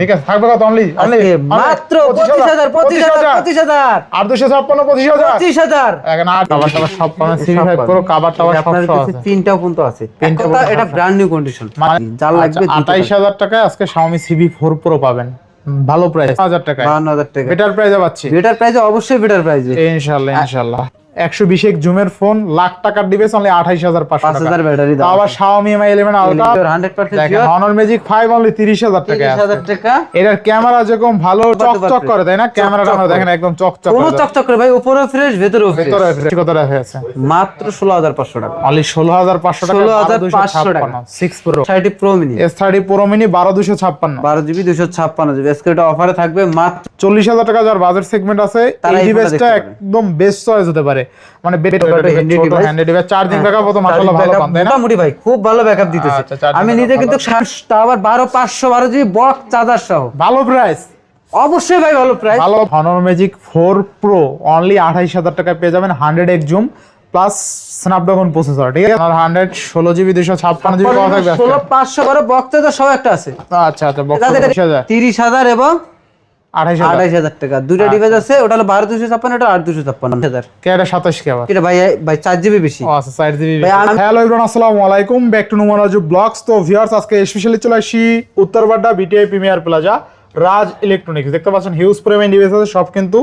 ঠিক আছে, থাকবে কত? অনলি মাত্র 25,000 আর 256 25,000 এখন আর কভার টাভার সব পাবেন। CV5 Pro কভার টাভার সব আছে, তিনটাও পর্যন্ত আছে। এটা ব্র্যান্ড নিউ কন্ডিশন, যার লাগবে 28,000 টাকায় আজকে Xiaomi CV4 Pro পাবেন, ভালো প্রাইস। 5,000 টাকা, 52,000 টাকা বেটার প্রাইসে পাচ্ছি। বেটার প্রাইসে, অবশ্যই বেটার প্রাইসে ইনশাআল্লাহ ইনশাআল্লাহ। 120 জুমের ফোন, লাখ টাকার ডিভাইস, অনলি 28,500 টাকা। 5,000 ব্যাটারি দাও। আবার Xiaomi Mi 11 Ultra 100% দেখেন, Honor Magic 5 অনলি 30,000 টাকা। 30,000 টাকা। এটার ক্যামেরা যেরকম ভালো চকচক করে, তাই না? ক্যামেরাটা আমরা দেখেন একদম চকচক করে, কোনো চকচক করে ভাই, উপরেও ফ্রেশ, ভেতরেও ফ্রেশ। কত টাকা আছে? মাত্র 16,500 টাকা, অনলি 16,500 টাকা। 16,500 টাকা 6 Pro S30 Pro Mini, S30 Pro Mini 12,256, 12GB 256GB। আজকে এটা অফারে থাকবে মাত্র 40,000 টাকা। যার বাজেট সেগমেন্ট আছে, এই ডিভাইসটা একদম বেস্ট চয়েস হতে পারে। মানে হ্যান্ডি ডিভাইস, চার্জিং ব্যাকআপ তো মাশাআল্লাহ ভালো পান, তাই না? মোটামুটি ভাই খুব ভালো ব্যাকআপ দিতেছে। আমি নিজে কিন্তু আবার 512GB বক্স চার্জার সহ, ভালো প্রাইস। অবশ্যই ভাই ভালো প্রাইস। ভালো Honor Magic 4 Pro অনলি 28,000 টাকায় পেয়ে যাবেন, 100x zoom plus Snapdragon processor, ঠিক আছে? আর 116GB 256GB পাওয়া থাকবে। 16,512 বক্স চার্জার সহ একটা আছে। আচ্ছা আচ্ছা, বক্স 30,000 এবং 28,000 টাকা দুইটা ডিভাইস আছে। ওটা হলো 12,256, এটা 8,256। কে এটা 27 কে আবার? এটা ভাই 4GB বেশি। ও আচ্ছা, 4GB। হ্যালো এভরিওয়ান, আসসালামু আলাইকুম, ব্যাক টু নুমারাজু ব্লগস। তো ভিউয়ার্স, আজকে স্পেশালি চলে আসি উত্তরবাড্ডা বিটিআই প্রিমিয়ার প্লাজা রাজ ইলেকট্রনিক্স। দেখতে পাচ্ছেন হিউজ পরিমাণ ডিভাইস আছে, সব কিন্তু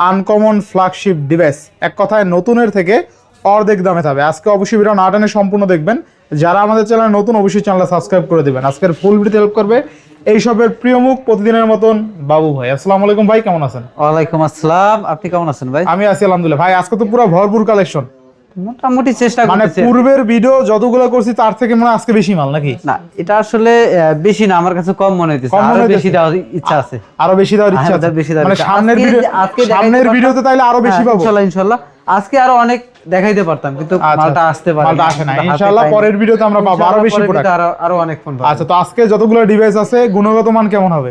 আনকমন ফ্ল্যাগশিপ ডিভাইস। এক কথায় নতুনের থেকে অর্ধেক দামে থাকবে। আজকে অবশ্যই ভিডিও না টেনে সম্পূর্ণ দেখবেন। যারা আমাদের চ্যানেলে নতুন, অবশ্যই চ্যানেলটা সাবস্ক্রাইব করে দিবেন। আজকের ফুল ভিডিওতে হেল্প করবে এইসবের প্রিয় মুখ প্রতিদিনের মতন বাবু ভাই। আসসালামু আলাইকুম ভাই, কেমন আছেন? ওয়ালাইকুম আসসালাম, আপনি কেমন আছেন ভাই? আমি আছি আলহামদুলিল্লাহ। ভাই আজকে তো পুরো ভরপুর কালেকশন, মোটামুটি চেষ্টা মানে করতেছি। পূর্বের ভিডিও যতগুলো করছি তার থেকে মনে হয় আজকে বেশি মাল নাকি? না, এটা আসলে বেশি না, আমার কাছে কম মনে হইতেছে। আরো বেশি দেওয়ার ইচ্ছা আছে, আরো বেশি দেওয়ার ইচ্ছা আছে। মানে সামনের ভিডিওতে তাইলে আরো বেশি পাবো ইনশাআল্লাহ। আজকে আরো অনেক দেখাইতে পারতাম, কিন্তু মালটা আসতে পারে, মালটা আসে না। ইনশাআল্লাহ পরের ভিডিওতে আমরা পাবো আরো বেশি প্রোডাক্ট, আরো অনেক ফোন পাবো। আচ্ছা, তো আজকে যতগুলো ডিভাইস আছে গুণগত মান কেমন হবে?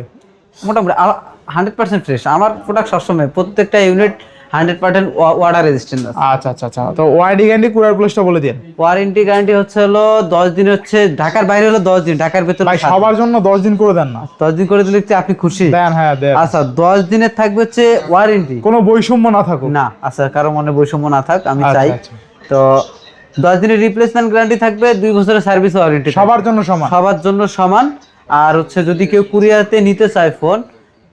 মোটামুটি 100% ফ্রেশ। আমার প্রোডাক্ট সবসময় প্রত্যেকটা ইউনিট 100% ওয়াটার রেজিস্ট্যান্ট আছে। আচ্ছা আচ্ছা আচ্ছা, তো ওয়ারেন্টি গ্যারান্টি কুরিয়ার প্লেসটা বলে দিন। ওয়ারেন্টি গ্যারান্টি হচ্ছে হলো 10 দিন, হচ্ছে ঢাকার বাইরে হলো 10 দিন, ঢাকার ভিতরে ভাই সবার জন্য 10 দিন করে দেন না? 10 দিন করে দিলে কি আপনি খুশি? দেন, হ্যাঁ দেন। আচ্ছা, 10 দিনের থাকবে হচ্ছে ওয়ারেন্টি, কোনো বৈষম্য না থাকুক। না আচ্ছা, কারো মনে বৈষম্য না থাক, আমি আচ্ছা, চাই। আচ্ছা। তো 10 দিনের রিপ্লেসমেন্ট গ্যারান্টি থাকবে, 2 বছরের সার্ভিস ওয়ারেন্টি সবার জন্য সমান, সবার জন্য সমান। আর হচ্ছে যদি কেউ কুরিয়ারতে নিতে চায় ফোন,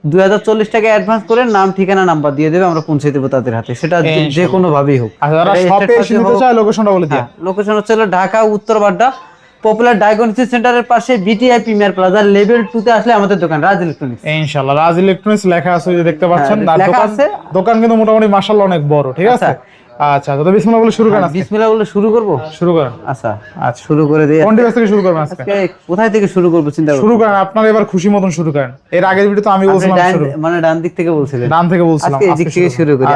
2040 টাকা অ্যাডভান্স করে নাম ঠিকানা নাম্বার দিয়ে দেবে, আমরা পৌঁছে দেবো তাদের হাতে, সেটা যে কোনো ভাবেই হোক। আচ্ছা, যারা শপে এসে নিতে চায় লোকেশনটা বলে দিন। লোকেশন হচ্ছে ঢাকা উত্তরবাড্ডা পপুলার ডায়াগনস্টিক সেন্টারের পাশে বিটিআই প্রিমিয়ার প্লাজা লেভেল 2 তে আসলে আমাদের দোকান রাজ ইলেকট্রনিক্স। ইনশাআল্লাহ রাজ ইলেকট্রনিক্স লেখা আছে, যে দেখতে পাচ্ছেন। লেখা আছে। দোকান কিন্তু মোটামুটি মাশাআল্লাহ অনেক বড়, ঠিক আছে? আচ্ছা, তো বিসমিল্লাহ বলে শুরু করেন। বিসমিল্লাহ বলে শুরু করব? শুরু করেন। আচ্ছা আচ্ছা, শুরু করে দেই। কোন ডিভাইস থেকে শুরু করবেন আজকে? কোথায় থেকে শুরু করব চিন্তা করুন। শুরু করেন, আপনার এবার খুশি মতন শুরু করেন। এর আগের ভিডিও তো আমি বলছিলাম শুরু, মানে ডান দিক থেকে বলছিলেন। ডান থেকে বলছিলাম, আজকে এই দিক থেকে শুরু করি।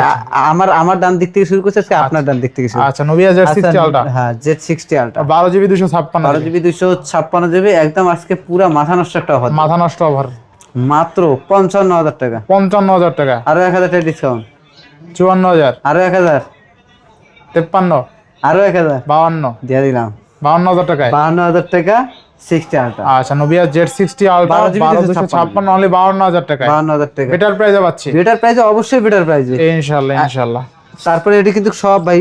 আমার ডান দিক থেকে শুরু করছি, আজকে আপনার ডান দিক থেকে শুরু। আচ্ছা, নোভিয়া Z60 আলট্রা। হ্যাঁ, Z60 ultra 12GB 256, 12GB 256GB একদম আজকে পুরো মাথা নষ্ট একটা অফার। মাথা নষ্ট অফার, মাত্র 55,000 টাকা। 55,000 টাকা, আরো 1,000 টাকা ডিসকাউন্ট, 54,000, আরো 1,000, 53, আরো 1,000 52 দিয়ে দিলাম। 52,000 টাকায় 52,000 টাকা 60 আলট্রা। আচ্ছা, নোভিয়া Z60 আলট্রা 12,256 অনলি 52,000 টাকায়। 52,000 টাকা বেটার প্রাইসে পাচ্ছি। বেটার প্রাইসে, অবশ্যই বেটার প্রাইসে ইনশাআল্লাহ ইনশাআল্লাহ। তারপরে এটা কিন্তু সব ভাই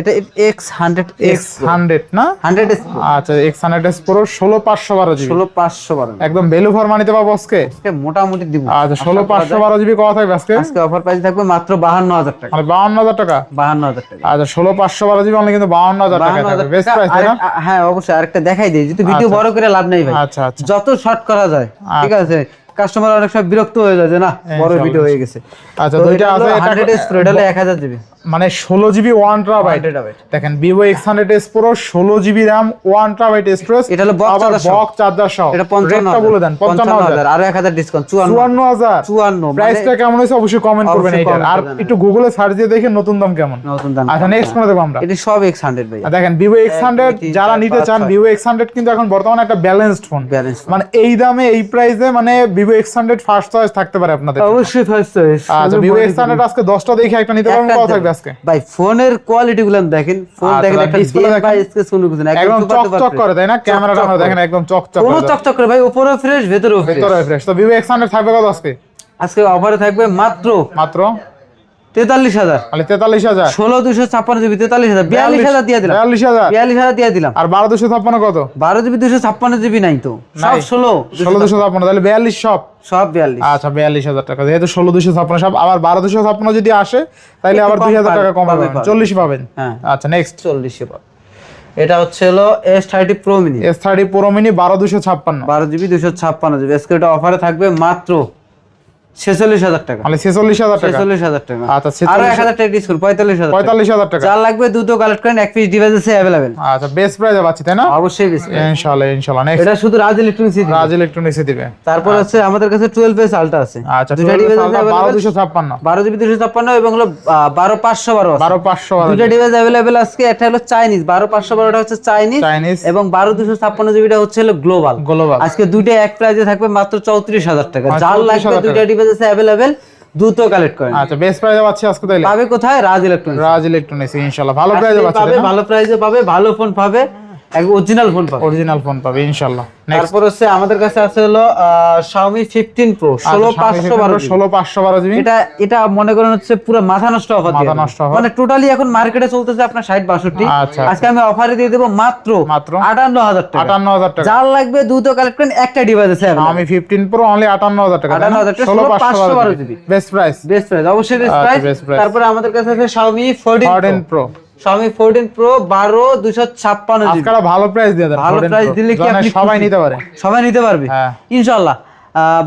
এটা X100 না 100S আচ্ছা, X100S Pro 16,512GB, 16,512 একদম ভ্যালু ফর মানিতে পাবো আজকে। মোটামুটি দিব। আচ্ছা, 16,512GB কত থাকবে আজকে? আজকে অফার প্রাইস থাকবে মাত্র 52,000 টাকা। মানে 52,000 টাকা, 52,000 টাকা। আচ্ছা, 16,512GB অনলি কিন্তু 52,000 টাকা থাকবে, বেস্ট প্রাইস তাই না? হ্যাঁ অবশ্যই। আরেকটা দেখাই দেই, যেহেতু ভিডিও বড় করে লাভ নাই ভাই। আচ্ছা আচ্ছা, যত শর্ট করা যায়, ঠিক আছে? কাস্টমার অনেক সময় বিরক্ত হয়ে যায় যে না বড় ভিডিও হয়ে গেছে। আচ্ছা, দুইটা আছে। 100S Pro, এটা হলো 1000GB, মানে 16GB 1TB। দেখেন Vivo X100S Pro 16GB RAM 1TB storage, এটা হলো বক্স চার্জার সহ। এটা রেটটা বলে দেন। 55,000 আর 1,000 ডিসকাউন্ট 54,000। 54 প্রাইসটা কেমন হইছে অবশ্যই কমেন্ট করবেন এইটার। আর একটু গুগলে সার্চ দিয়ে দেখেন নতুন দাম কেমন। নতুন দাম। আচ্ছা, নেক্সট কোন দেখব আমরা? এটা সব X100 ভাই। দেখেন Vivo X100 যারা নিতে চান, Vivo X100 কিন্তু এখন বর্তমানে একটা ব্যালেন্সড ফোন। মানে এই দামে এই প্রাইসে মানে Vivo X100 ফার্স্ট চয়েস থাকতে পারে আপনাদের। অবশ্যই ফার্স্ট চয়েস। আচ্ছা, Vivo X100 আজকে 10টা দেখে একটা নিতে পারবেন, কত থাকবে আজকে ভাই ফোনের কোয়ালিটি গুলো দেখেন, ফোন দেখেন একটা display ডিসপ্লে দেখেন। ভাই স্কেচ কোনো কিছু না, একদম চকচক করে তাই না? ক্যামেরাটা আমরা দেখেন একদম চকচক কোনো করে। চকচক করে ভাই, উপরেও ফ্রেশ ভেতরেও ফ্রেশ। ভিতরে ফ্রেশ। তো Vivo X100 থাকবে কত আজকে? আজকে অফারে থাকবে মাত্র মাত্র 43,000, মানে 43,000, 16,256 জিবি 43,000, 42,000 দিয়ে দিলাম, 42,000 42,000 দিয়ে দিলাম। আর 12,256 কত? 12 জিবি 256 জিবি নাই তো, সব নাই। 16,256 তাহলে 42 সব। সব 42। আচ্ছা 42,000 টাকা, যেহেতু 16,256 সব, আবার 12,256 যদি আসে তাহলে একটু আবার কম 2,000 টাকা কম পাবে, পাবেন, 40 পাবেন। হ্যাঁ। আচ্ছা নেক্সট 40 পাবে। এটা হচ্ছে হলো S30 Pro Mini, S30 Pro Mini 12,256 12 GB 256 GB. আজকে এটা অফারে থাকবে মাত্র 46,000 টাকা, মানে 46,000 টাকা। 46,000 টাকা। আচ্ছা, আরো 46,000 1,000 টাকা ডিসকাউন্ট, 45,000 টাকা। 45,000 টাকা। যার লাগবে দ্রুত কালেক্ট করেন, এক পিস ডিভাইস আছে अवेलेबल। আচ্ছা বেস্ট প্রাইসে পাচ্ছি তাই না? অবশ্যই বেশি। ইনশাআল্লাহ ইনশাআল্লাহ। নেক্সট এটা শুধু রাজ ইলেকট্রনিক্স দিবে। রাজ ইলেকট্রনিক্সে দিবে। তারপর আছে আমাদের কাছে 12S Ultra আছে। আচ্ছা দুইটা ডিভাইস আছে 12,256 12 জিবি 256 এবং হলো 12,512 আছে। 12,512 দুইটা ডিভাইস अवेलेबल আজকে। একটা হলো চাইনিজ 12,512টা হচ্ছে চাইনিজ, চাইনিজ এবং 12,256 জিবিটা হচ্ছে হলো গ্লোবাল। গ্লোবাল। আজকে দুইটা এক প্রাইসে থাকবে মাত্র 34,000 টাকা। আচ্ছা, যার লাগবে 34,000 দুইটা ডিভাইস আছে अवेलेबल, দ্রুত কালেক্ট করেন। আচ্ছা বেস্ট প্রাইসে পাচ্ছি আজকে তাইলে। পাবে কোথায়? রাজ ইলেকট্রনিক্স। রাজ ইলেকট্রনিক্স ইনশাআল্লাহ ভালো প্রাইসে পাচ্ছি পাবে, তাই না? ভালো প্রাইসে পাবে, ভালো ফোন পাবে, এক অরিজিনাল ফোন পাবে। অরিজিনাল ফোন পাবে ইনশাআল্লাহ। নেক্সট তারপর হচ্ছে আমাদের কাছে আছে হলো Xiaomi 15 Pro 16,512 16,512 জিবি। এটা মনে করেন হচ্ছে পুরো মাথা নষ্ট অফার দিয়ে মাথা দেব। নষ্ট offer। মানে টোটালি এখন মার্কেটে চলতেছে আপনার 60-62। আচ্ছা, আজকে আমি অফারে দিয়ে দেব মাত্র 58,000 টাকা। 58,000 টাকা। যার লাগবে দ্রুত কালেক্ট করেন, একটা ডিভাইস আছে Xiaomi 15 Pro অনলি 58,000 টাকা। 58,000 টাকা, 16,512 GB. Best price. Best price, অবশ্যই বেস্ট আচ্ছা, প্রাইস। best price। তারপরে আমাদের কাছে আছে Xiaomi 14 14 Pro। Pro Xiaomi 14 Pro 12,256 GB. আজকাল ভালো প্রাইস দিয়ে দেন। ভালো 14 প্রাইস Pro দিলে কি যেন আপনি সবাই খুশি? নিতে পারে। সবাই নিতে পারবে হ্যাঁ। ইনশাআল্লাহ।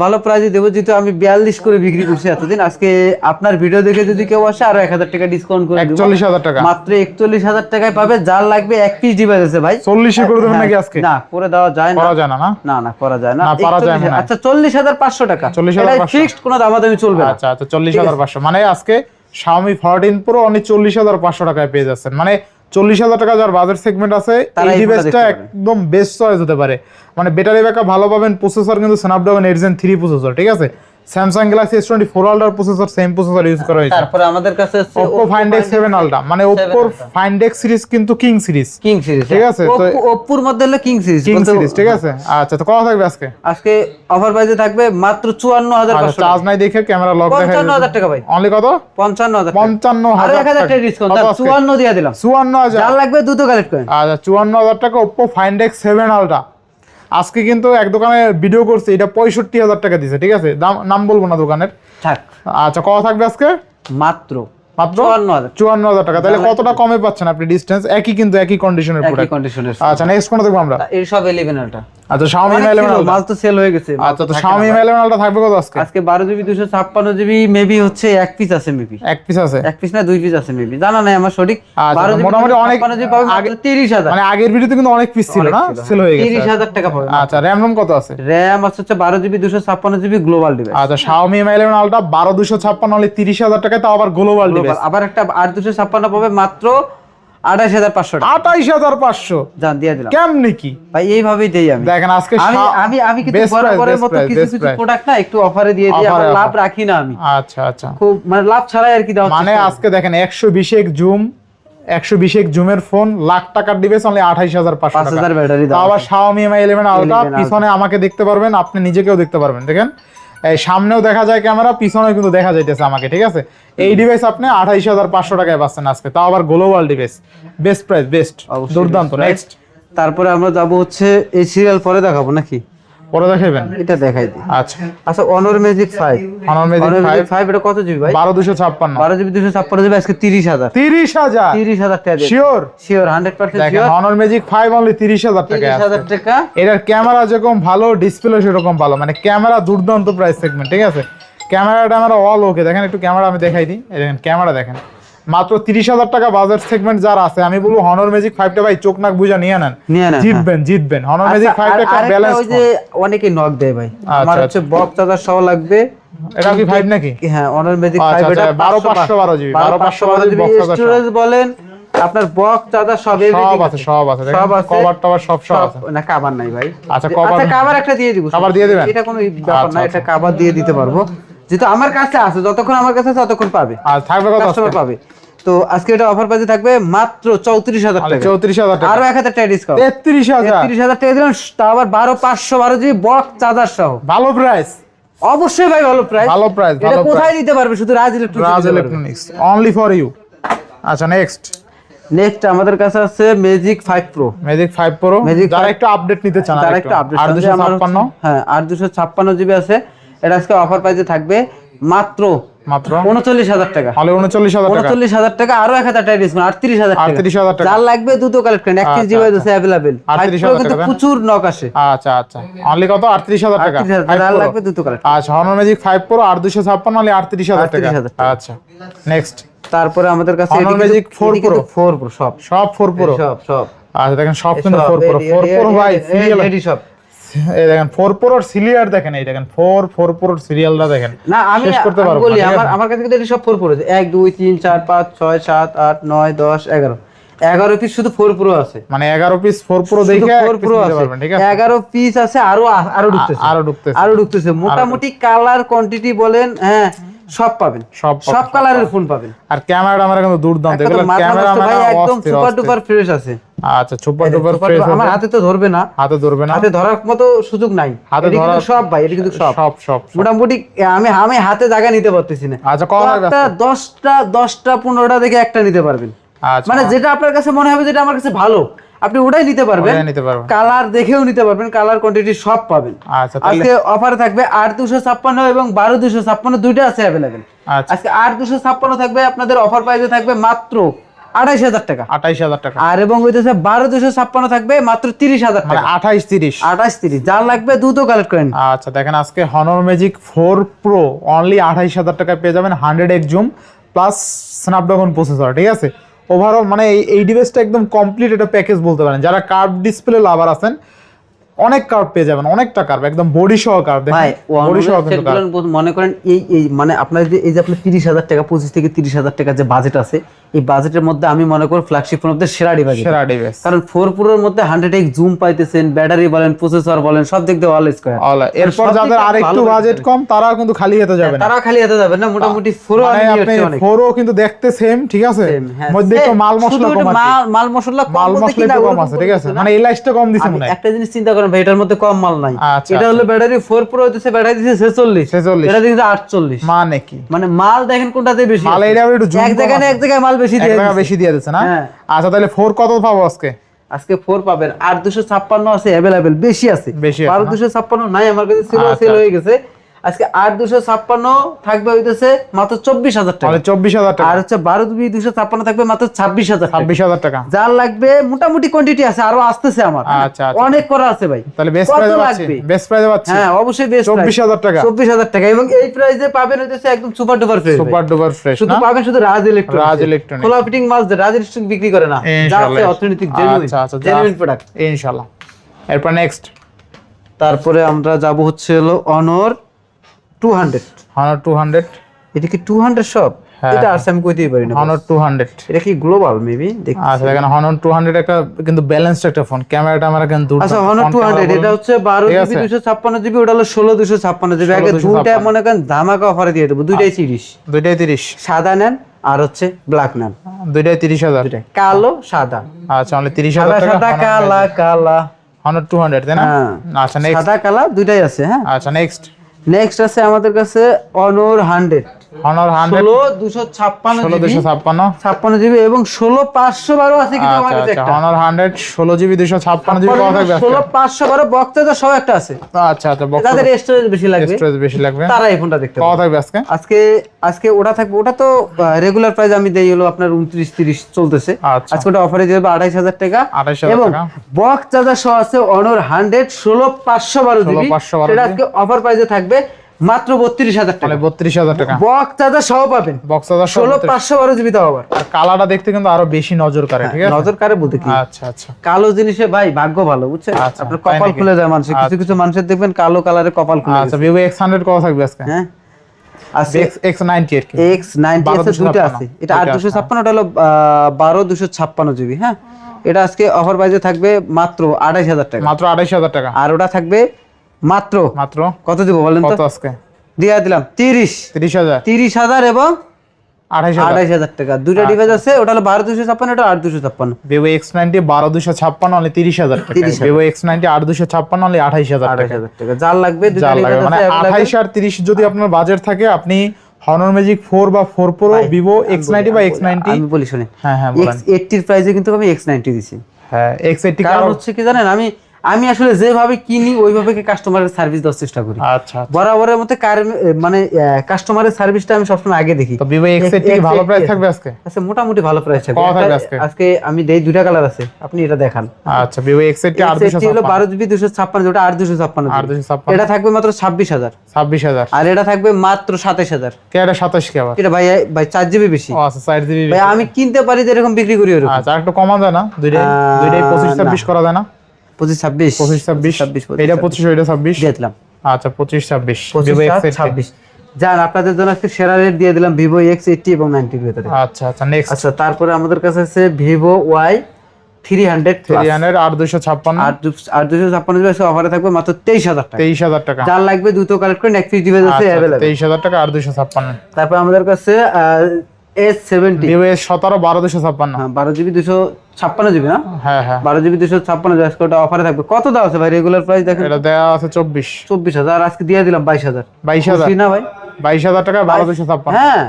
ভালো প্রাইজে দেবো, যেহেতু আমি 42 করে বিক্রি করছি এতদিন। আজকে আপনার ভিডিও দেখে যদি কেউ আসে আরো 1,000 টাকা ডিসকাউন্ট করে দেব। 41,000 টাকা। মাত্র 41,000 টাকায় পাবে। যার লাগবে এক পিস ডিভাইস আছে ভাই। 40 এ করে দেবেন হ্যাঁ, নাকি আজকে? না করে দেওয়া যায় না। করা যায় না না? না না করা যায় না। না, পারা যায় 41,000 মনে হয়। আচ্ছা 40,500 টাকা। 40,500 এটা ফিক্সড, কোনো দামাদামি চলবে না। আচ্ছা আচ্ছা 40,500 মানে আজকে Xiaomi 14 Pro অনলি 40,500 টাকায় পেয়ে যাচ্ছেন। মানে 40,000 টাকা যার বাজেট সেগমেন্ট আছে তারা এই এই ফোনটা ডিভাইসটা দেখতে পারবে। একদম বেস্ট চয়েস হতে পারে। মানে ব্যাটারি ব্যাকআপ ভালো পাবেন, প্রসেসর কিন্তু Snapdragon 8 Gen 3 প্রসেসর, ঠিক আছে? Samsung Galaxy S24 Ultra processor same processor use করা হয়েছে। তারপরে আমাদের কাছে আছে Oppo Find X 7 Ultra মানে Oppo Find X সিরিজ কিন্তু কিং সিরিজ। কিং সিরিজ, ঠিক আছে, তো ওপ্পোর মধ্যে হলো কিং সিরিজ। কিং সিরিজ, ঠিক আছে? আচ্ছা তো কত থাকবে আজকে? আজকে অফার প্রাইসে থাকবে মাত্র 54,500 আচ্ছা চার্জ নাই দেখে ক্যামেরা লক দেখা 55,000 টাকা ভাই। অনলি কত? 55,000 টাকা। 55,000 আরো 1,000 টাকা ডিসকাউন্ট, 54 দিয়ে দিলাম। 54,000 যার লাগবে দ্রুত কালেক্ট করেন। আচ্ছা 54,000 টাকা Oppo Find X 7 Ultra। আজকে কিন্তু এক দোকানে ভিডিও করছে, এটা 65,000 টাকা দিছে, ঠিক আছে? নাম বলবো না দোকানের। থাক, আচ্ছা কত থাকবে আজকে? মাত্র মাত্র 54,000 54,000 টাকা। তাহলে কতটা কমে পাচ্ছেন আপনি? ডিসটেন্স একই কিন্তু একই কন্ডিশনের একই প্রোডাক্ট। কন্ডিশনের। আচ্ছা নেক্সট কোনটা দেখবো আমরা? এই সব 11 আলটা। আচ্ছা Xiaomi Mi 11 Ultra। মাল তো সেল হয়ে গেছে। আচ্ছা তো Xiaomi Mi 11 Ultra থাকবে কত আজকে? আজকে 12 জিবি 256 জিবি মেবি হচ্ছে এক পিস আছে, মেবি এক পিস আছে। এক পিস না দুই পিস আছে মেবি, জানা নাই আমার সঠিক। আচ্ছা, 12 জিবি মোটামুটি অনেক 256 জিবি পাবে মাত্র 30,000। মানে আগের ভিডিওতে কিন্তু অনেক পিস ছিল না, সেল হয়ে গেছে। 30,000 টাকা পাবে। আচ্ছা RAM ROM কত আছে? র‍্যাম আছে হচ্ছে 12 জিবি 256 জিবি গ্লোবাল ডিভাইস। আচ্ছা Xiaomi Mi 11 Ultra 12,256 অনলি 30,000 টাকায়, তাও আবার গ্লোবাল ডিভাইস। আবার একটা 8,256 পাবে মাত্র 28,500 টাকা। 28,500 জান দিয়ে দিলাম কেমনে কি ভাই, এইভাবেই দেই আমি। দেখেন আজকে আমি কিন্তু বরাবরের মতো কিছু প্রোডাক্ট না একটু অফারে দিয়ে দিই, আমার লাভ রাখি না আমি। আচ্ছা আচ্ছা খুব মানে লাভ ছাড়াই আর কি দেওয়া। মানে আজকে দেখেন 120x zoom, 120x জুমের phone, lakh টাকার ডিভাইস অনলি 28,500 টাকা। 5,000 ব্যাটারি দাও। আবার Xiaomi Mi 11 Ultra পিছনে আমাকে দেখতে পারবেন, আপনি নিজেকেও দেখতে পারবেন। দেখেন এই সামনেও দেখা যায় ক্যামেরা, পিছনেও কিন্তু দেখা যাইতেছে আমাকে, ঠিক আছে? এই ডিভাইস আপনি 28,500 টাকায় পাচ্ছেন আজকে, তাও আবার global device. Best price, best, দুর্দান্ত। নেক্সট তারপরে আমরা যাব হচ্ছে এই সিরিয়াল পরে দেখাবো নাকি? পরে দেখাবেন? এটা দেখাই দিই। আচ্ছা আচ্ছা Honor Magic 5। Honor Magic 5 এটা কত জিবি ভাই? 12,256 12 জিবি 256 জিবি আজকে 30,000। 30,000 টাকা দিয়ে। শিওর? শিওর 100% দেখেন শিওর। Honor Magic 5 অনলি 30,000 টাকা। 30,000 টাকা। এটার ক্যামেরা যেরকম ভালো, ডিসপ্লে সেরকম ভালো, মানে ক্যামেরা দুর্দান্ত প্রাইস সেগমেন্ট, ঠিক আছে? ক্যামেরাটা আমরা অল ওকে। দেখেন একটু ক্যামেরা আমি দেখাই দিই, এই দেখেন ক্যামেরা দেখেন। মাত্র 30,000 টাকা বাজেট সেগমেন্ট যারা আছে, আমি বলবো Honor Magic 5টা ভাই চোখ নাক বুঝা নিয়ে নেন, জিতবেন। Honor Magic 5টা একটা ব্যালেন্স। ওই যে অনেকে নক দেয় ভাই, আমার হচ্ছে বক্স চার্জার সহ লাগবে। এটা কি 5 নাকি? হ্যাঁ Honor Magic 5 আচ্ছা, এটা 12,512 GB, 12,512 GB box charger. Storage বলেন, আপনার বক্স চার্জার সব সব আছে, সব আছে। দেখেন কভার টভার সব আছে। না কভার নাই ভাই। আচ্ছা কভার একটা দিয়ে দিব। কভার দিয়ে দিবেন? এটা কোনো ব্যাপার না, এটা কভার দিয়ে দিতে পারবো, যেহেতু আমার কাছে আছে। যতক্ষণ আমার কাছে আছে ততক্ষণ পাবে। আর থাকবে কত? কাস্টমার পাবে। তো আজকে এটা অফার প্রাইসে থাকবে মাত্র 34,000 টাকা। 34,000 টাকা, আরো 1,000 টাকা ডিসকাউন্ট, 33,000 33,000 টাকা দিলাম, তা আবার 512 জিবি বক্স চার্জার সহ। ভালো প্রাইস, অবশ্যই ভাই ভালো প্রাইস, ভালো প্রাইস, এটা ভালো কোথায় প্রাইস। দিতে পারবে? শুধু রাজ ইলেকট্রনিক্স অনলি ফর ইউ। আচ্ছা নেক্সট আমাদের কাছে আছে magic 5 pro. Magic 5 pro, Magic যারা 5 একটু আপডেট নিতে চান, তার একটা আপডেট আর 256, হ্যাঁ 856 জিবি আছে। এটা আজকে অফার প্রাইসে থাকবে মাত্র মাত্র 39,000 টাকা। তাহলে 39,000 টাকা, 39,000 টাকা, আরো 1,000 টাকা ডিসকাউন্ট, 38,000 টাকা। 38,000 টাকা। যার লাগবে দ্রুত কালেক্ট করেন, 1 জিবি আছে अवेलेबल। 38,000 কিন্তু টাকা। প্রচুর নক আসে। আচ্ছা আচ্ছা, অনলি কত? 38,000 টাকা। 38,000 যার লাগবে দ্রুত কালেক্ট। আচ্ছা হনর ম্যাজিক 5 প্রো 856 অনলি 38,000 টাকা। 38,000 টাকা। আচ্ছা নেক্সট তারপরে আমাদের কাছে Honor Magic 4 Pro। 4 প্রো সব সব 4 প্রো। সব আচ্ছা দেখেন সব কিন্তু 4 প্রো। 4 প্রো ভাই সিরিয়াল, রেডি সব। এই দেখেন 4 প্রোর সিরিয়াল দেখেন, এই দেখেন 4 প্রোর সিরিয়ালটা দেখেন। না আমি শেষ করতে পারবো বলি, না, ঠিক আছে? আমার কাছে কিন্তু এটি সব 4 প্রো আছে। 1 2 3 4 5 6 7 8 9 10 11 পিস শুধু 4 প্রো আছে। মানে 11 পিস 4 প্রো দেখে 4 প্রো নিতে আছে, পারবেন, ঠিক আছে? 11 পিস আছে, আরো ঢুকতেছে। মোটামুটি কালার কোয়ান্টিটি বলেন, হ্যাঁ সব পাবেন, সব কালারের ফোন পাবেন। আর ক্যামেরাটা আমার কিন্তু দুর্দান্ত, এগুলো ক্যামেরা ভাই মানে একদম অস্থির, সুপার অস্থির। ডুপার ফ্রেশ আছে। আচ্ছা সুপার ডুপার ফ্রেশ। আমার হাতে তো ধরবে না, হাতে ধরবে না, হাতে ধরার মতো সুযোগ নাই। হাতে এটা কিন্তু ধরার সব ভাই, এটা কিন্তু সব সব মোটামুটি আমি হাতে জায়গা নিতে পারতেছি না। আচ্ছা কত লাগবে? 10টা 15টা থেকে একটা নিতে পারবেন। আচ্ছা মানে যেটা আপনার কাছে মনে হবে যেটা আমার কাছে ভালো, আপনি ওটাই নিতে পারবেন। ওটাই নিতে পারবেন। কালার দেখেও নিতে পারবেন, কালার কোয়ান্টিটি সব পাবেন। আচ্ছা তাহলে আজকে অফারে থাকবে 8256 এবং 12256 দুইটা আছে अवेलेबल। আচ্ছা আজকে 8256 থাকবে আপনাদের অফার প্রাইসে থাকবে মাত্র 28,000 টাকা। 28,000 টাকা। আর এবং হইতেছে 12256 থাকবে মাত্র 30,000 মানে টাকা। 28 30। 28 30 যার লাগবে দ্রুত কালেক্ট করেন। আচ্ছা দেখেন আজকে হনর ম্যাজিক 4 প্রো অনলি 28,000 টাকায় পেয়ে যাবেন 100x zoom plus Snapdragon processor, ঠিক আছে? ওভারঅল মানে এই ডিভাইসটা একদম কমপ্লিট একটা প্যাকেজ বলতে পারেন। যারা কার্ভ ডিসপ্লে লাভার আছেন, অনেক কার্ভ পেয়ে যাবেন, অনেকটা কার্ভ, একদম বডি সহ কার্ভ। ভাই বডি সহ কিন্তু কার্ভ। মনে করেন এই মানে আপনার যে আপনার 30,000 টাকা 25 থেকে 30,000 টাকা যে বাজেট আছে, এই বাজেটের মধ্যে আমি মনে করি ফ্ল্যাগশিপ ফোনের মধ্যে সেরা ডিভাইস। কারণ 4 প্রোর মধ্যে 100x জুম পাইতেছেন, ব্যাটারি বলেন, প্রসেসর বলেন, সব দিক দিয়ে অল স্কয়ার। এরপর যাদের আরেকটু বাজেট কম তারাও কিন্তু খালি হাতে যাবেন, তারা খালি হাতে যাবেন না। মোটামুটি 4 মানে আপনি 4ও কিন্তু দেখতে সেম, ঠিক আছে? মধ্যে একটু মাল মশলা কম আছে, মাল মশলা একটু কম আছে, ঠিক আছে? মানে এই লাইটটা কম দিছে মনে হয়। একটা জিনিস চিন্তা করেন ভাই, এটার মধ্যে কম মাল নাই। আচ্ছা, এটা হলো ব্যাটারি 4 প্রো হইতেছে, ব্যাটারি দিছে 46, এটা দিছে 48। মানে কি, মানে মাল দেখেন কোনটাতে বেশি। মাল এটা একটু জুম এক জায়গায় মাল বেশি দিয়ে দিছে। বেশি দিয়ে দিচ্ছে না? হ্যাঁ। আচ্ছা তাহলে 4 কত পাবো আজকে? আজকে 4 পাবেন 8256 আছে अवेलेबल, বেশি আছে। 12256 নাই আমার কাছে, ছিল সেল হয়ে গেছে। আজকে 8256 থাকবে হইতেছে মাত্র 24,000 টাকা। তাহলে 24,000 টাকা। আর হচ্ছে 12256 থাকবে মাত্র 26,000 টাকা। 26,000 টাকা। যার লাগবে মোটামুটি কোয়ান্টিটি আছে, আরো আসতেছে আমার। আচ্ছা অনেক করা আছে ভাই। তাহলে বেস্ট কত প্রাইসে লাগবে? পাচ্ছি, বেস্ট প্রাইসে পাচ্ছি। হ্যাঁ অবশ্যই বেস্ট 24,000 টাকা। 24,000 টাকা এবং এই প্রাইসে পাবেন হইতেছে একদম super duper fresh. Super duper fresh শুধু না? পাবেন শুধু রাজ ইলেকট্রনিক্স। রাজ ইলেকট্রনিক্স। খোলা ফিটিং মাল রাজ ইলেকট্রনিক্স বিক্রি করে না। যা আছে অথেন্টিক জেনুইন প্রোডাক্ট ইনশাআল্লাহ। এরপর নেক্সট তারপরে আমরা যাব হচ্ছে হলো অনর 200। হনর 200। এটা কি 200 সব? এটা আর আমি কইতেই পারি না। হনর 200 এটা কি গ্লোবাল মেবি দেখি। আচ্ছা দেখেন হনর 200 একটা কিন্তু ব্যালেন্সড একটা ফোন, ক্যামেরাটা আমার কিন্তু দুটো। আচ্ছা হনর 200 এটা হচ্ছে 12 জিবি 256 জিবি, ওটা হলো 16 256 জিবি। আগে দুইটা মনে করেন ধামাকা অফারে দিয়ে দেব, দুইটাই 30। দুইটাই 30। সাদা নেন আর হচ্ছে ব্ল্যাক নেন, দুইটাই 30,000। কালো সাদা। আচ্ছা অনলি 30,000 টাকা। সাদা কালা কালা হনর 200 তাই না? আচ্ছা নেক্সট। সাদা কালা দুইটাই আছে। হ্যাঁ আচ্ছা নেক্সট আছে আমাদের কাছে অনর 100। হনর 100 16 জিবি এবং 16,512 আছে কিন্তু আমার কাছে একটা। হনর 100 16 জিবি 256 জিবি কত থাকবে? 16,512 বক্সটা সব একটা আছে। আচ্ছা বক্স যাদের স্টোরেজ বেশি লাগবে তারা এই ফোনটা দেখতে কত থাকবে আজকে ওটা থাকবে। ওটা তো রেগুলার প্রাইস আমি দেই হলো আপনার 29-30 চলতেছে। আজকে ওটা অফারে দিয়ে দেব 28,000 টাকা। এবং বক্স চার্জার সহ আছে অনর 100 16,512 জিবি। এটা আজকে অফার প্রাইসে থাকবে মাত্র 32,000 টাকা। 32,000 টাকা বক্স চার্জার সহ পাবেন। বক্স চার্জার 16,512 জিবি দাও আবার। আর কালারটা দেখতে কিন্তু আরো বেশি নজর কাড়ে, ঠিক আছে? নজর কাড়ে বলতে কি, আচ্ছা কালো জিনিসে ভাই ভাগ্য ভালো, বুঝছেন? আপনার কপাল খুলে যায় মানুষের, কিছু মানুষের দেখবেন কালো কালারে কপাল খুলে যায়। আচ্ছা Vivo X100 কত থাকবে আজকে? হ্যাঁ আছে X90 আর কি। X90 আছে, দুটো আছে। এটা 8256, ওটা হলো 12256 জিবি। হ্যাঁ এটা আজকে অফার প্রাইসে থাকবে মাত্র 28,000 টাকা। মাত্র 28,000 টাকা। আর ওটা থাকবে মাত্র কত দিব বলেন তো? কত আজকে দিয়া দিলাম 30,000 এবং 28000 টাকা। দুইটা ডিভাইস আছে, ওটা হলো 12256, এটা 8256। Vivo X90 12256 অনলি 30000 টাকা, Vivo X90 8256 অনলি 28000 টাকা। যার লাগবে দুইটা ডিভাইস মানে আছে 28 আর 30 যদি আপনার বাজেট থাকে, আপনি Honor Magic 4 বা 4 Pro, Vivo X90 বা X90 আমি বলি শুনেন, হ্যাঁ হ্যাঁ বলেন। X80 এর প্রাইসে কিন্তু আমি X90 দিছি। হ্যাঁ X80 কারণ হচ্ছে কি জানেন, আমি আসলে যেভাবে কিনি ওইভাবে কাস্টমারের সার্ভিস দেওয়ার চেষ্টা করি। আচ্ছা বরাবরের মধ্যে মানে কাস্টমারের সার্ভিসটা আমি সবসময় আগে দেখি। তো Vivo X80 কি ভালো প্রাইস থাকবে আজকে? আচ্ছা মোটামুটি ভালো প্রাইস থাকবে। কত থাকবে আজকে? আজকে আমি দেই দুইটা কালার আছে, আপনি এটা দেখান। আচ্ছা Vivo X80 8256 হলো 12GB 256, ওটা 8256, এটা থাকবে মাত্র 26000। আর এটা থাকবে মাত্র 27000। কে এটা 27 কে আবার? এটা ভাই 4GB বেশি। ও আচ্ছা 4GB ভাই আমি কিনতে পারি যে এরকম বিক্রি করি এরকম। আচ্ছা একটু কমা যায় না? দুইটাই 25 26 করা যায় না? 25 26 এটা 25 ওইটা 26 দিয়ে দিলাম। আচ্ছা 25 26 Vivo X26 যান, আপনাদের জন্য আজকে সেরা রেট দিয়ে দিলাম Vivo X80 এবং 90 এর ভিতরে। আচ্ছা আচ্ছা নেক্সট। আচ্ছা তারপরে আমাদের কাছে আছে Vivo Y300 300 8256 8256 অফারে থাকবে মাত্র 23000 টাকা। 23000 টাকা। যার লাগবে দ্রুত কালেক্ট করেন, এক পিস ডিভাইস আছে अवेलेबल। 23000 টাকা 8256। তারপর আমাদের কাছে S70 Vivo S17 12256। হ্যাঁ 12GB 256GB না? হ্যাঁ হ্যাঁ 12GB 256 আজকে ওটা অফারে থাকবে। কত দাও আছে ভাই? রেগুলার প্রাইস দেখেন, এটা দেয়া আছে 24000, আজকে দিয়ে দিলাম 22000। 22000 না ভাই 22000 টাকা 12256। হ্যাঁ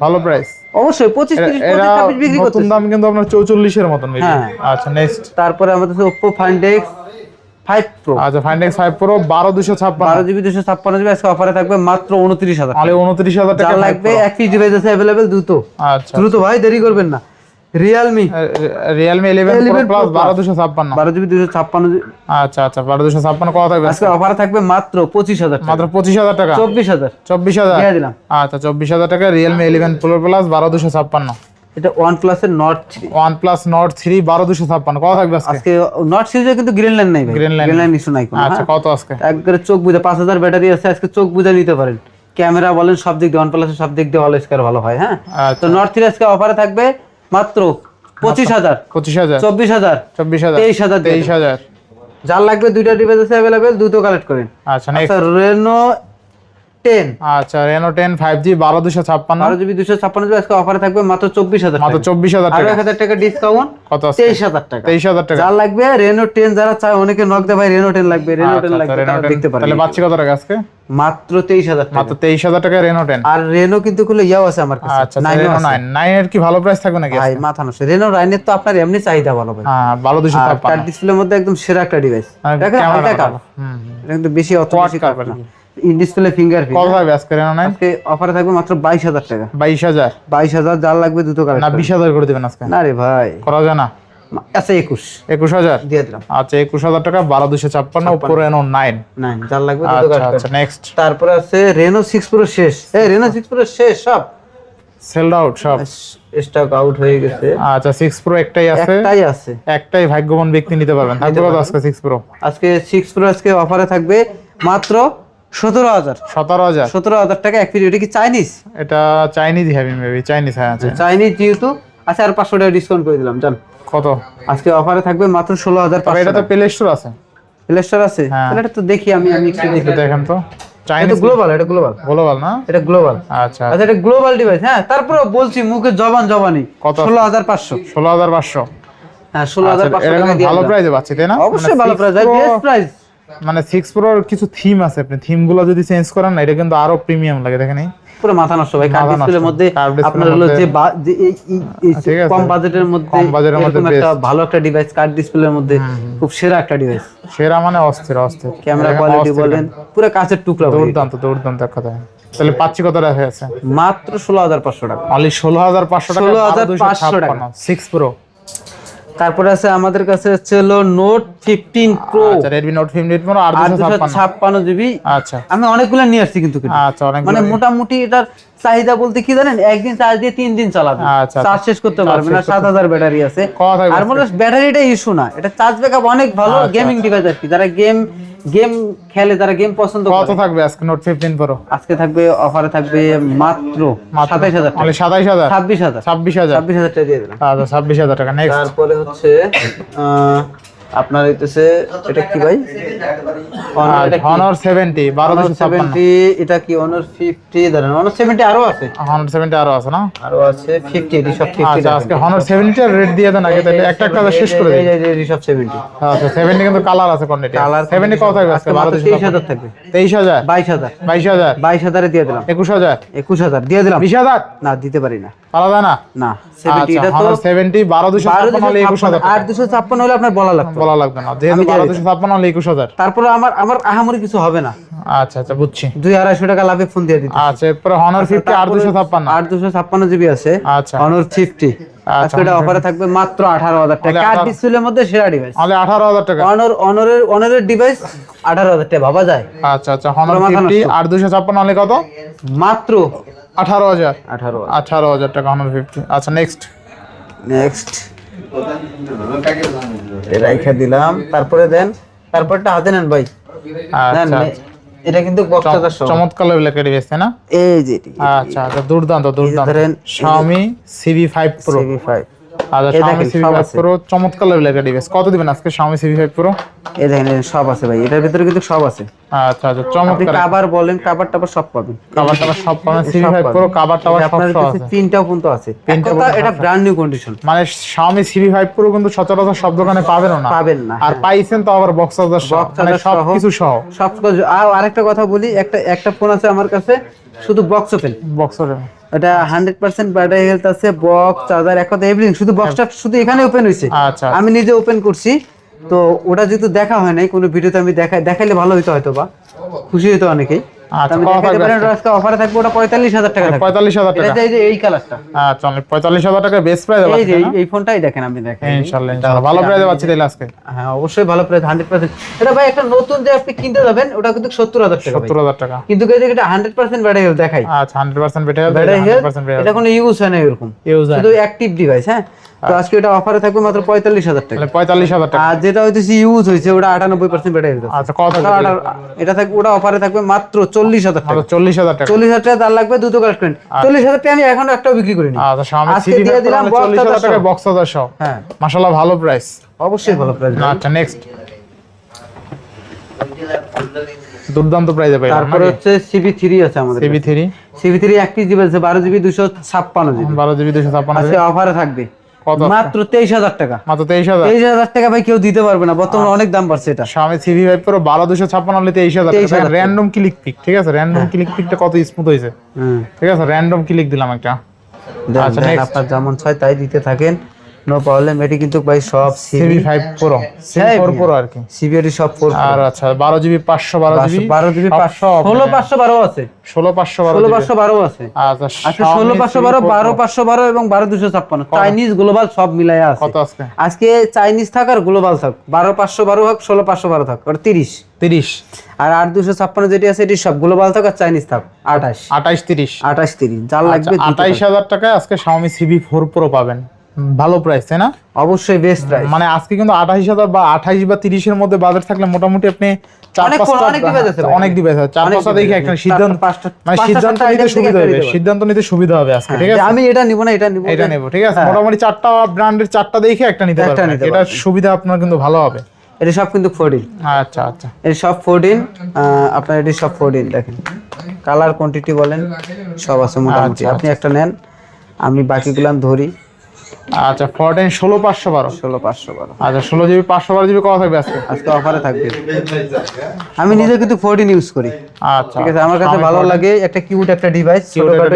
ভালো প্রাইস অবশ্যই 25 30 25 বিক্রি করতে। নতুন দাম কিন্তু আপনার 44 এর মতন মেবি। হ্যাঁ। আচ্ছা নেক্সট। তারপরে আমাদের কাছে Oppo Find X5 Pro, আচ্ছা Find X5 Pro 12256 12GB 256 আজকে অফারে থাকবে মাত্র 29000। আলে 29000 টাকা। যার লাগবে এক পিস ডিভাইস আছে अवेलेबल দ্রুত। আচ্ছা দ্রুত ভাই, দেরি করবেন না। Realme 11 Pro Plus 12256। 12GB 256 আচ্ছা আচ্ছা 12256 কত থাকবে আজকে অফারে থাকবে মাত্র 25000 টাকা। মাত্র 25000 টাকা। 24000 দিয়ে দিলাম। আচ্ছা 24000 টাকা Realme 11 Pro Plus 12256। এটা OnePlus এর Nord 3। OnePlus Nord 3 12256 কত থাকবে আজকে? আজকে Nord সিরিজে কিন্তু গ্রিন লাইন নাই ভাই, Green line green line issue নাই কোনো। আচ্ছা কত আজকে? একবারে চোখ বুঝে 5000 ব্যাটারি আছে, আজকে চোখ বুঝে নিতে পারেন। ক্যামেরা বলেন সব দিক দিয়ে OnePlus এর সব দিক দিয়ে অল স্কয়ার ভালো হয়। হ্যাঁ তো Nord 3 আজকে অফারে থাকবে মাত্র 25000 25000 24000 23000 23000। যার লাগবে দুইটা ডিভাইস আছে अवेलेबल দ্রুত কালেক্ট করেন। আচ্ছা নেক্সট। আচ্ছা Reno 10 আচ্ছা Reno 10 5G 12256 12GB 256 আজকে অফারে থাকবে মাত্র 24000 মাত্র 24000 আর টাকা। 1000 টাকা ডিসকাউন্ট, কত আছে? 23000 টাকা। 23000 টাকা। যার লাগবে Reno 10, যারা চায় অনেকে নক দেয় ভাই Reno 10 লাগবে, Reno 10 লাগবে, Reno তারা 10 দেখতে পারেন। তাহলে বাচ্চা কত টাকা আজকে? মাত্র 23000 টাকা। মাত্র 23000 টাকা Reno 10। আর Reno কিন্তু খুলে ইয়াও আছে আমার কাছে। আচ্ছা Reno 9 এর কি ভালো প্রাইস থাকবে নাকি? ভাই মাথা নষ্ট, Reno 9 এর তো আপনার এমনি চাহিদা ভালো ভাই। হ্যাঁ 12256। কাট ডিসপ্লের মধ্যে একদম সেরা একটা ডিভাইস। দেখেন হালকা কালার, এটা কিন্তু বেশি অত বেশি কালার না। In display fingerprint. কত থাকবে আজকে Reno 9? আজকে অফারে থাকবে মাত্র 22000 টাকা। 22000 যার লাগবে দ্রুত কালেক্ট না 20000 করে দিবেন আজকে? না রে ভাই করা যায় না? আচ্ছা 21000 দিয়ে দিলাম। আচ্ছা 21000 টাকা 12256 Oppo Reno 9। যার লাগবে দ্রুত আচ্ছা কালেক্ট আচ্ছা নেক্সট। তারপরে আছে Reno 6 Pro শেষ। Reno 6 Pro শেষ, সব সেলড আউট সব স্টক আউট হয়ে গেছে। আচ্ছা 6 Pro একটাই আছে। একটাই ভাগ্যবান ব্যক্তি নিতে পারবেন। থাকবে কত আজকে 6 Pro? আজকে 6 Pro আজকে অফারে থাকবে মাত্র 17000 টাকা এক পিস। এটা কি চাইনিজ? এটা চাইনিজ হ্যাভি মেবি, চাইনিজ। হ্যাঁ চাইনিজ যেহেতু। আচ্ছা আর 500 টাকা ডিসকাউন্ট করে দিলাম। জান কত আজকে অফারে থাকবে মাত্র 16500। এটা তো প্লে স্টোর আছে? প্লে স্টোর আছে? তাহলে এটা তো দেখি, আমি একটু দেখি। দেখেন তো চাইনিজ গ্লোবাল, এটা গ্লোবাল না? এটা গ্লোবাল। আচ্ছা আচ্ছা এটা গ্লোবাল ডিভাইস। হ্যাঁ তারপরে বলছি মুখে জবানি। কত? 16500। 16500। হ্যাঁ 16500 টাকা দিয়ে ভালো প্রাইসে পাচ্ছি তাই না? অবশ্যই ভালো প্রাইস, বেস্ট প্রাইস। মানে 6 Pro এর কিছু থিম আছে, আপনি থিমগুলো যদি চেঞ্জ করেন না এটা কিন্তু আরো প্রিমিয়াম লাগে। দেখেন এই পুরো মাথা নষ্ট ভাই। কার্ড ডিসপ্লের মধ্যে আপনার হলো যে কম বাজেটের মধ্যে এরকম একটা ভালো একটা ডিভাইস, কার্ড ডিসপ্লের মধ্যে খুব সেরা একটা ডিভাইস। সেরা মানে অস্থির। ক্যামেরা কোয়ালিটি বলেন পুরো কাঁচের টুকরা, দুর্দান্ত এক কথা। তাহলে পাচ্ছি কত টাকা আছে? মাত্র 16500 টাকা। অনলি 16500 টাকা 16500 টাকা 6 Pro। তারপরে আছে আমাদের কাছে হলো Note 15 Pro। আচ্ছা Redmi Note 15 Pro 856GB। আচ্ছা আমি অনেকগুলো নিয়ে আসছি কিন্তু আচ্ছা অনেক মানে মোটামুটি এটার চাহিদা বলতে কি জানেন, একদিন চার্জ দিয়ে 3 দিন চালাবে, চার্জ শেষ করতে পারবে না। 7000 ব্যাটারি আছে। আর মনে ব্যাটারিটা ইস্যু না, এটা চার্জ ব্যাকআপ অনেক ভালো। গেমিং ডিভাইস আর কি, যারা গেম খেলে, যারা গেম পছন্দ করে। কত থাকবে আজকে Note 15 Pro? আজকে থাকবে অফারে থাকবে মাত্র 27000 টাকা। অনলি 27000 26000 26000 টাকা দিয়ে দিলাম। আচ্ছা 26000 টাকা। নেক্সট তারপরে হচ্ছে আপনার হইতেছে এটা কি ভাই Honor 70 1256 এটা কি Honor 50 ধরেন Honor 70 আরো আছে Honor 70 আরো আছে না আরো আছে 50 এটি সব 50 আচ্ছা আজকে Honor 70 এর রেট দিয়ে দেন আগে তাহলে একটা একটা শেষ করে দিই এই সব 70 আচ্ছা 70 কিন্তু কালার আছে কোয়ান্টিটি কালার 70 কত থাকবে আজকে 23000 থাকবে 23000 22000 22000 এ দিয়ে দিলাম 21000 দিয়ে দিলাম 20000 না দিতে পারি না আলাদা না না 70 এটা তো 70 12256 হলে 21000 আর 256 হলে আপনার বলা লাগবে না যেহেতু 12256 হলে 21000 তারপরে আমার আহামরি কিছু হবে না আচ্ছা আচ্ছা বুঝছি 200-250 টাকা লাভে ফোন দিয়ে দিতে আচ্ছা এরপর Honor 50 856 জিবি আছে আচ্ছা Honor 50 আজকে এটা অফারে থাকবে মাত্র 18000 টাকা কার্ড ডিসপ্লের মধ্যে সেরা ডিভাইস তাহলে 18000 টাকা অনরের ডিভাইস 18000 টাকা ভাবা যায় আচ্ছা আচ্ছা Honor 50 8256 হলে কত মাত্র 18000 টাকা Honor 50 আচ্ছা নেক্সট রাইখা দিলাম তারপরে দেন তারপরটা হাতে নেন ভাই আচ্ছা এটা কিন্তু বক্সটা চমৎকার লেভেলের ডিভাইস তাই না এই যে আচ্ছা আচ্ছা দুর্দান্ত ধরেন Xiaomi CV5 Pro আচ্ছা Xiaomi CV5 Pro চমৎকার লেভেলের ডিভাইস কত দিবেন আজকে Xiaomi CV5 Pro এই দেখেন সব আছে ভাই এটার ভিতরে কিন্তু সব আছে আচ্ছা আচ্ছা চমৎকার কভার বলেন কভার সব পাবেন সব পাবেন CV5 Pro কভার সব আছে তিনটাও কিন্তু আছে এটা ব্র্যান্ড নিউ কন্ডিশন মানে Xiaomi CV5 Pro কিন্তু সচরাচর সব দোকানে পাবেন না আর পাইছেন তো আবার বক্স মানে সব কিছু সহ আরেকটা কথা বলি একটা ফোন আছে আমার কাছে শুধু বক্স ওপেন এটা 100% ব্যাটারি হেলথ আছে বক্স চার্জার এক কথা এভরিথিং শুধু বক্সটা শুধু এখানে ওপেন হইছে আচ্ছা আমি নিজে ওপেন করছি তো ওটা যেহেতু দেখা হয় নাই কোনো ভিডিওতে আমি দেখাইলে ভালো হইতো হয়তো বা খুশি হইতো অনেকেই আচ্ছা আজকে অফারে থাকবে ওটা 45000 টাকা 45000 টাকা এই যে এই কালারটা আচ্ছা 45000 টাকা বেস্ট প্রাইস আছে এই যে এই ফোনটাই দেখেন আপনি দেখেন ইনশাআল্লাহ ভালো প্রাইসে পাচ্ছি তাহলে আজকে হ্যাঁ অবশ্যই ভালো প্রাইস 100% এটা ভাই একটা নতুন যে আপনি কিনতে যাবেন ওটা কিন্তু 70000 টাকা 70000 টাকা কিন্তু এই যে এটা 100% ব্যাটারি হেলথ দেখাই আচ্ছা 100% ব্যাটারি এটা কোনো ইউজ হয় না এরকম শুধু অ্যাক্টিভ ডিভাইস হ্যাঁ তো আজকে এটা অফারে থাকবে মাত্র 45000 টাকা 45000 টাকা আর যেটা হইতেছে ইউজ হইছে ওটা 98% ব্যাটারি হেলথ আচ্ছা কত এটা থাকবে ওটা অফারে থাকবে মাত্র 40000 টাকা 40000 টাকা 40000 টাকা তার লাগবে দুটো কালেক্ট করেন 40000 টাকা আমি এখনো একটাও বিক্রি করিনি আচ্ছা Xiaomi CV5 দিয়ে দিলাম 40000 টাকা বক্স চার্জার সহ হ্যাঁ মাশাআল্লাহ ভালো প্রাইস অবশ্যই ভালো প্রাইস আচ্ছা নেক্সট দুর্দান্ত প্রাইসে পাইলাম তারপর হচ্ছে CV3 আছে আমাদের CV3 একটি জিবি আছে 12GB 256GB 12GB 256 আজকে অফারে থাকবে মাত্র 23000 টাকা মাত্র 23000 টাকা ভাই কেউ দিতে পারবে না বর্তমানে অনেক দাম বাড়ছে এটা Xiaomi CV5 Pro 12256 হলে 23000 টাকা র‍্যান্ডম ক্লিক পিক ঠিক আছে র‍্যান্ডম ক্লিক পিকটা কত স্মুথ হইছে ঠিক আছে র‍্যান্ডম ক্লিক দিলাম একটা আচ্ছা নেক্সট আপনার যেমন চাই তাই দিতে থাকেন নো প্রবলেম এটি কিন্তু ভাই সব CV5 Pro CV4 Pro আর কি CV সব 4 আর আচ্ছা 12GB 512GB 16512 আছে 16512 আছে আচ্ছা 16512 12512 এবং 12256 চাইনিজ গ্লোবাল সব মিলায়া আছে কত আজকে চাইনিজ থাক আর গ্লোবাল থাক 12512 হোক 16512 থাক আর 30 আর 8256 যেটি আছে এটি সব গ্লোবাল থাক আর চাইনিজ থাক 28 যার লাগবে 28000 টাকায় আজকে Xiaomi CV4 Pro পাবেন ভালো প্রাইস তাই না অবশ্যই বেস্ট প্রাইস মানে আজকে কিন্তু 28000 বা 28 বা 30 এর মধ্যে বাজেট থাকলে মোটামুটি আপনি অনেক ডিভাইস আছে 4-5টা দেখে একটা সিদ্ধান্ত সিদ্ধান্ত নিতে সুবিধা হবে আজকে ঠিক আছে আমি এটা নিব না এটা নিব ঠিক আছে মোটামুটি 4টা ব্র্যান্ডের 4টা দেখে একটা নিতে পারবেন এটা সুবিধা আপনার কিন্তু ভালো হবে এটা সব কিন্তু 14 আচ্ছা এটা সব 14 আপনার এটা সব 14 দেখেন কালার কোয়ান্টিটি বলেন সব আছে মোটামুটি আপনি একটা নেন আমি বাকিগুলো ধরি আচ্ছা 14 16512 আচ্ছা 16GB 512GB কত থাকবে আজকে অফারে থাকবে আমি নিজে কিন্তু 14 ইউজ করি আচ্ছা ঠিক আছে আমার কাছে ভালো লাগে একটা কিউট একটা ডিভাইস ছোটখাটো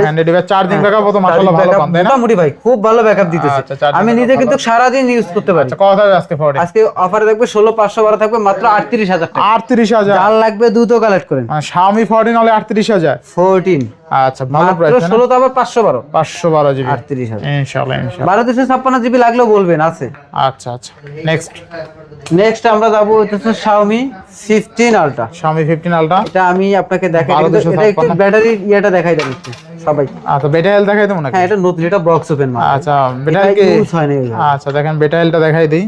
হ্যান্ডি ডিভাইস চার্জিং ব্যাকআপ কত মাশাআল্লাহ ভালো পান তাই না মোটামুটি ভাই খুব ভালো ব্যাকআপ দিতেছে আমি নিজে কিন্তু সারা দিন ইউজ করতে পারি আচ্ছা কত থাকবে আজকে 14 আজকে অফারে থাকবে 16512 থাকবে মাত্র 38000 টাকা 38000 যার লাগবে দুটো কালেক্ট করেন মানে Xiaomi 14 হলে 38000 14 আচ্ছা ভালো প্রাইস না 16 তো আবার 512 GB 38000 ইনশাআল্লাহ 12256GB লাগলেও বলবেন আছে আচ্ছা নেক্সট আমরা যাব হচ্ছে Xiaomi 15 Ultra এটা আমি আপনাকে দেখাই এটা একটু ব্যাটারি ইয়েটা দেখাই দেব সবাই আচ্ছা বেটা হেলথ দেখাই দেব নাকি হ্যাঁ এটা নতুন এটা বক্স ওপেন মাল আচ্ছা বেটা হেলথ ইউজ হয় না আচ্ছা দেখেন বেটা হেলথটা দেখাই দেই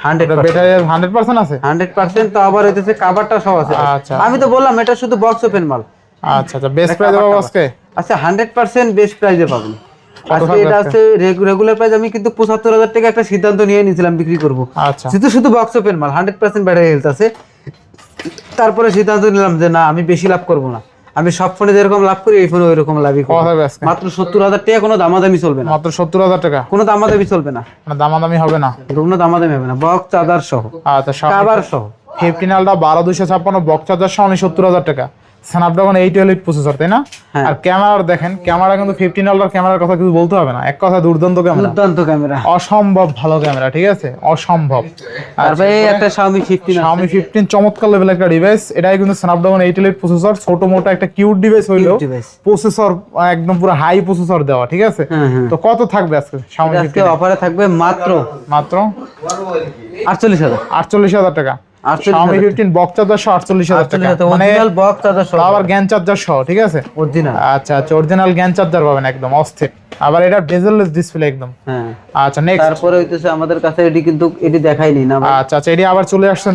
100% বেটা হেলথ 100% আছে 100% তো আবার হইতেছে কভারটা সব আছে আচ্ছা আমি তো বললাম এটা শুধু বক্স ওপেন মাল আচ্ছা বেস্ট প্রাইসে পাবো আজকে আচ্ছা 100% বেস্ট প্রাইসে পাবেন আজকে এটা আছে রেগুলার প্রাইস আমি কিন্তু ৭৫,০০০ টাকা একটা সিদ্ধান্ত নিয়ে নিয়েছিলাম বিক্রি করব। আচ্ছা, যেহেতু শুধু বক্স ওপেন মাল 100% ব্যাটারি হেলথ আছে, তারপরে সিদ্ধান্ত নিলাম যে না আমি বেশি লাভ করব না, আমি সব ফোনে যেরকম লাভ করি এই ফোনে ওইরকম লাভই করব। মাত্র ৭০,০০০ টাকা, কোনো দামাদামি চলবে না। মাত্র ৭০,০০০ টাকা, কোনো দামাদামি চলবে না, মানে দামাদামি হবে না, কোনো দামাদামি হবে না। বক্স চার্জার সহ, আচ্ছা কভার সহ 15 আলট্রা 12256 বক্স চার্জার সহ ৭০,০০০ টাকা, স্ন্যাপড্রাগন 812 প্রসেসর, তাই না? আর ক্যামেরা দেখেন, ক্যামেরা কিন্তু 15 আলট্রার ক্যামেরার কথা কিছু বলতে হবে না, এক কথা দুর্দান্ত ক্যামেরা, দুর্দান্ত ক্যামেরা, অসম্ভব ভালো ক্যামেরা, ঠিক আছে, অসম্ভব। তারপরে একটা Xiaomi 15 Xiaomi 15 চমৎকার লেভেলের একটা ডিভাইস, এটাই কিন্তু স্ন্যাপড্রাগন 812 প্রসেসর, ছোট মোটা একটা কিউট ডিভাইস হইলো, প্রসেসর একদম পুরো হাই প্রসেসর দেওয়া, ঠিক আছে। তো কত থাকবে আজকে Xiaomi 15? আজকে অফারে থাকবে মাত্র 48,000 টাকা। Xiaomi 15 বক্স চার্জার সহ 48,000 টাকা, মানে বক্স চার্জার সহ, আবার জ্ঞান চার্জার সহ, ঠিক আছে, অরিজিনাল। আচ্ছা অরিজিনাল জ্ঞান চার্জার পাবেন একদম অস্থির, আবার এটা বেজেললেস ডিসপ্লে একদম। আচ্ছা নেক্সট, তারপরে হইতেছে আমাদের কাছে এটি কিন্তু এটি দেখাইনি না। আচ্ছা এটি আবার চলে আসছে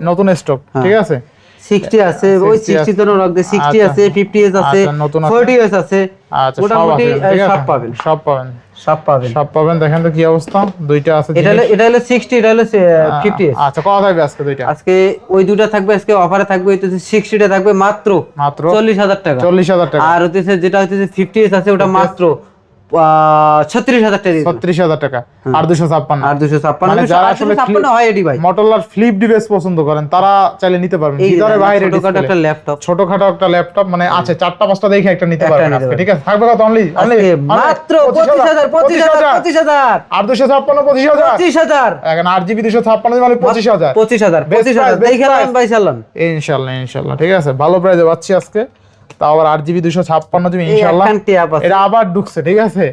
নতুন স্টক, ঠিক আছে। 60 আছে, ওই 60 তো নক দে 60 আছে, 50s আছে, 40s আছে, আচ্ছা মোটামুটি সব পাবেন। দেখেন তো কি অবস্থা, দুইটা আছে, এটা হলো 60, এটা হলো 50s। আচ্ছা কত থাকবে আজকে দুইটা? আজকে ওই দুটো থাকবে, আজকে অফারে থাকবে হইতেছে 60 টা থাকবে মাত্র 40,000 টাকা, 40,000 টাকা। আর হইতেছে যেটা হইতেছে 50s আছে ওটা মাত্র 36,000 টাকা, 36,000 টাকা। আর 256 মানে যারা আসলে 56 হয় এডি ভাই মোটরোলার ফ্লিপ ডিভাইস পছন্দ করেন তারা চাইলে নিতে পারবেন, ভিতরে বাইরে ছোটখাটো একটা ল্যাপটপ, ছোটখাটো একটা ল্যাপটপ, মানে আছে 4টা 5টা দেখে একটা নিতে পারবেন আজকে, ঠিক আছে। থাকবে কত? অনলি মাত্র 25,000 আর 256 25,000 এখন 8GB 256 মানে 25,000 দেখলাম ভাই চালান ইনশাআল্লাহ ঠিক আছে, ভালো প্রাইসে পাচ্ছি আজকে, তাও আবার 8GB 256 ইনশাআল্লাহ। এটা আবার ঢুকছে, ঠিক আছে,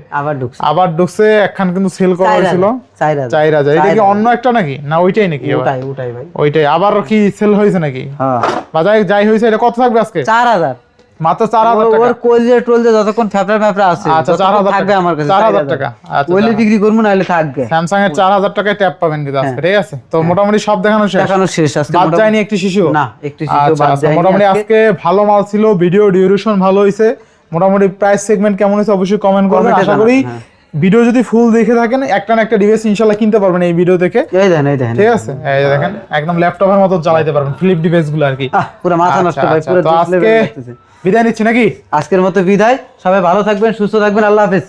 আবার ঢুকছে একখান কিন্তু সেল করা হয়েছিল 4,000। এটা কি অন্য একটা নাকি, না ওইটাই নাকি? ওটাই ভাই, ওইটাই আবার কি সেল হয়েছে নাকি? হ্যাঁ বাজারে যাই হয়েছে। এটা কত থাকবে আজকে? 4,000 মাত্র 4,000 টাকা। ওর কোলজে টোলজে যতক্ষণ ফ্যাপড়া আছে, আচ্ছা 4,000 থাকবে আমার কাছে 4,000 টাকা। আচ্ছা ওইলে বিক্রি করব না হলে থাকবে। স্যামসাং এর 4,000 টাকায় ট্যাব পাবেন কিন্তু আজকে, ঠিক আছে। তো মোটামুটি সব দেখানো শেষ আজকে। বাদ যায়নি একটি শিশু, না একটি শিশু বাদ যায়নি। মোটামুটি আজকে ভালো মাল ছিল, ভিডিও ডিউরেশন ভালো হইছে, মোটামুটি প্রাইস সেগমেন্ট কেমন হইছে অবশ্যই কমেন্ট করবেন। আশা করি ভিডিও যদি ফুল দেখে থাকেন একটা না একটা ডিভাইস ইনশাআল্লাহ কিনতে পারবেন এই ভিডিও থেকে। এই দেখেন ঠিক আছে, এই দেখেন একদম ল্যাপটপের মতো চালাতে পারবেন ফ্লিপ ডিভাইস গুলো আর কি। পুরো মাথা নষ্ট ভাই, পুরো আজকে বিদায় নিচ্ছি নাকি? আজকের মতো বিদায়, সবাই ভালো থাকবেন, সুস্থ থাকবেন, আল্লাহ হাফেজ।